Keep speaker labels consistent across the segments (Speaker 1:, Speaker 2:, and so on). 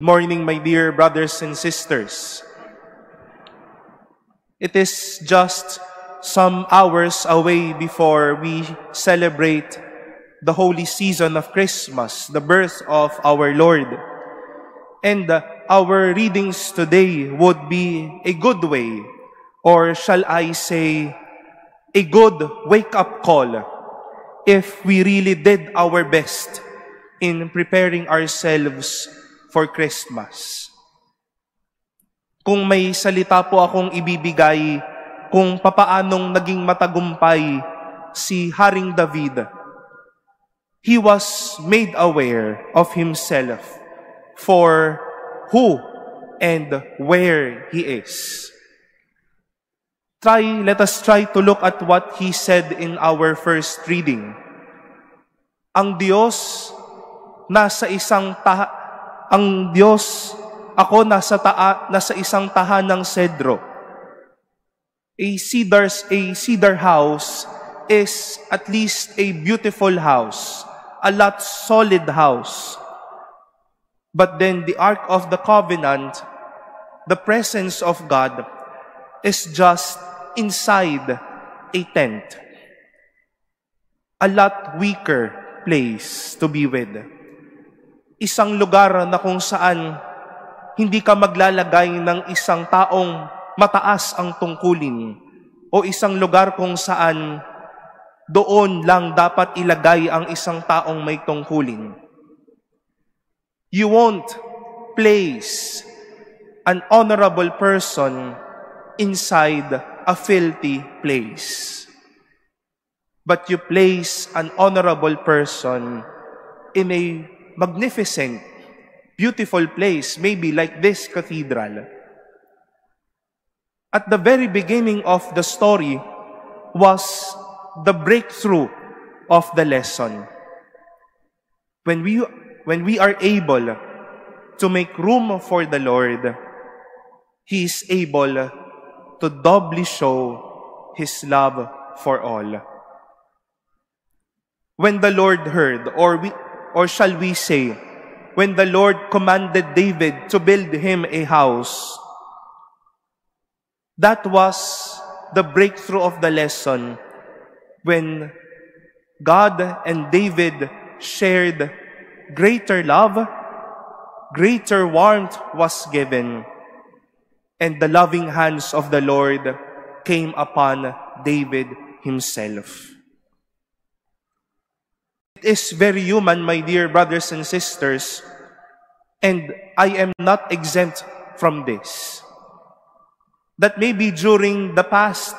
Speaker 1: Morning, my dear brothers and sisters. It is just some hours away before we celebrate the holy season of Christmas, the birth of our Lord. And our readings today would be a good way, or shall I say, a good wake-up call if we really did our best in preparing ourselves for Christmas. Kung may salita po akong ibibigay kung papaanong naging matagumpay si Haring David, he was made aware of himself for who and where he is. Let us try to look at what he said in our first reading. Ang Diyos nasa isang ako nasa isang tahanang sedro. A cedar house is at least a beautiful house, a lot solid house. But then the Ark of the Covenant, the presence of God, is just inside a tent. A lot weaker place to be with. Isang lugar na kung saan hindi ka maglalagay ng isang taong mataas ang tungkulin o isang lugar kung saan doon lang dapat ilagay ang isang taong may tungkulin. You won't place an honorable person inside a filthy place. But you place an honorable person in a magnificent, beautiful place, maybe like this cathedral. At the very beginning of the story was the breakthrough of the lesson. When we are able to make room for the Lord, He is able to doubly show His love for all. When the Lord heard, or shall we say, when the Lord commanded David to build him a house, that was the breakthrough of the lesson when God and David shared greater love, greater warmth was given, and the loving hands of the Lord came upon David himself. It is very human, my dear brothers and sisters, and I am not exempt from this. That maybe during the past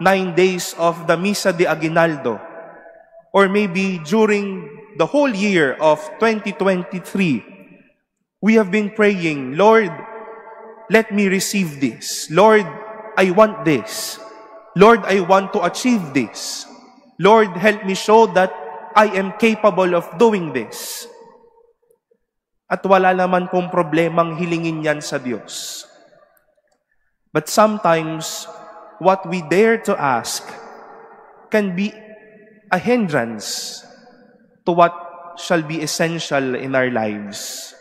Speaker 1: 9 days of the Misa de Aguinaldo, or maybe during the whole year of 2023, we have been praying, Lord, let me receive this. Lord, I want this. Lord, I want to achieve this. Lord, help me show that I am capable of doing this. At wala naman pong problemang hilingin yan sa Diyos. But sometimes, what we dare to ask can be a hindrance to what shall be essential in our lives.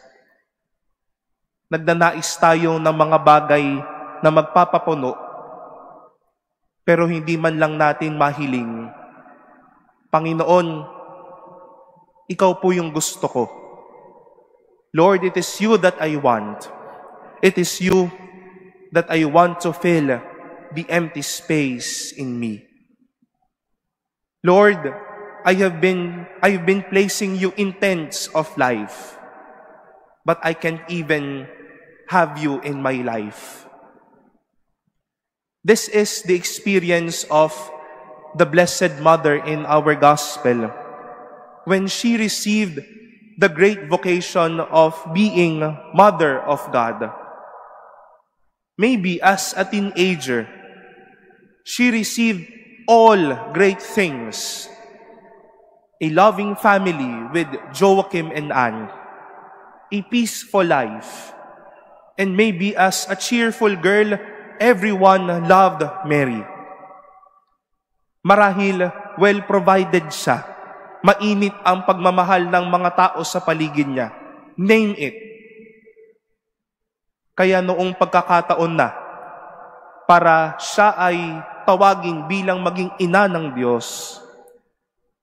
Speaker 1: Nagnanais tayo ng mga bagay na magpapapuno, pero hindi man lang natin mahiling, Panginoon, Ikaw po yung gusto ko. Lord, it is You that I want. It is You that I want to fill the empty space in me. Lord, I have been placing You in tents of life, but I can't even have You in my life. This is the experience of the Blessed Mother in our Gospel, when she received the great vocation of being Mother of God. Maybe as a teenager, she received all great things. A loving family with Joachim and Anne, a peaceful life, and maybe as a cheerful girl, everyone loved Mary. Marahil well-provided siya. Mainit ang pagmamahal ng mga tao sa paligid niya. Name it. Kaya noong pagkakataon na para siya ay tawagin bilang maging ina ng Diyos,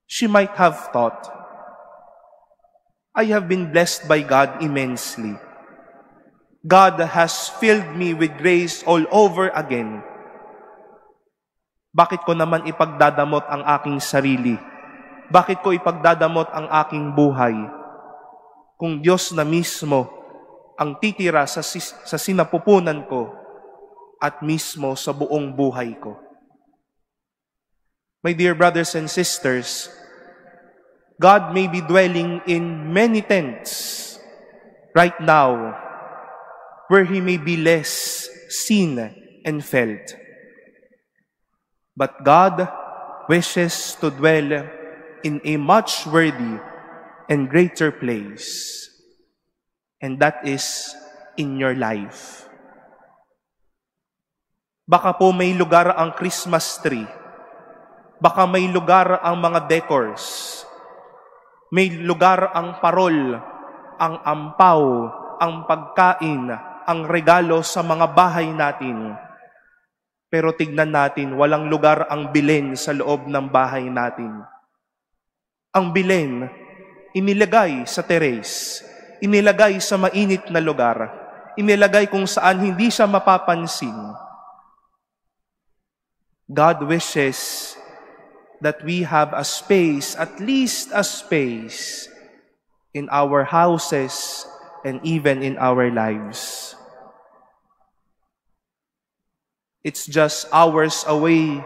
Speaker 1: she might have thought, I have been blessed by God immensely. God has filled me with grace all over again. Bakit ko naman ipagdadamot ang aking sarili? Bakit ko ipagdadamot ang aking buhay? Kung Diyos na mismo ang titira sa sinapupunan ko at mismo sa buong buhay ko. My dear brothers and sisters, God may be dwelling in many tents right now where He may be less seen and felt. But God wishes to dwell in a much worthy and greater place. And that is in your life. Baka po may lugar ang Christmas tree. Baka may lugar ang mga decors. May lugar ang parol, ang ampaw, ang pagkain, ang regalo sa mga bahay natin. Pero tignan natin, walang lugar ang bilen sa loob ng bahay natin. Ang bilen, inilagay sa terrace, inilagay sa mainit na lugar, inilagay kung saan hindi siya mapapansin. God wishes that we have a space, at least a space, in our houses and even in our lives. It's just hours away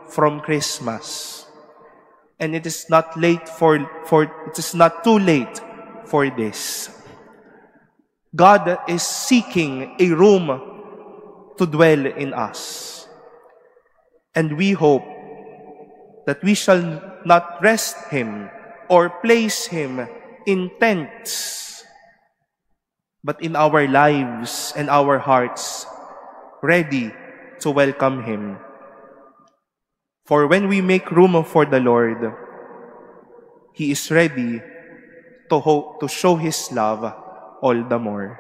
Speaker 1: from Christmas. And it is not too late for this. God is seeking a room to dwell in us. And we hope that we shall not rest Him or place Him in tents, but in our lives and our hearts, ready to welcome Him. For when we make room for the Lord, He is ready to show His love all the more.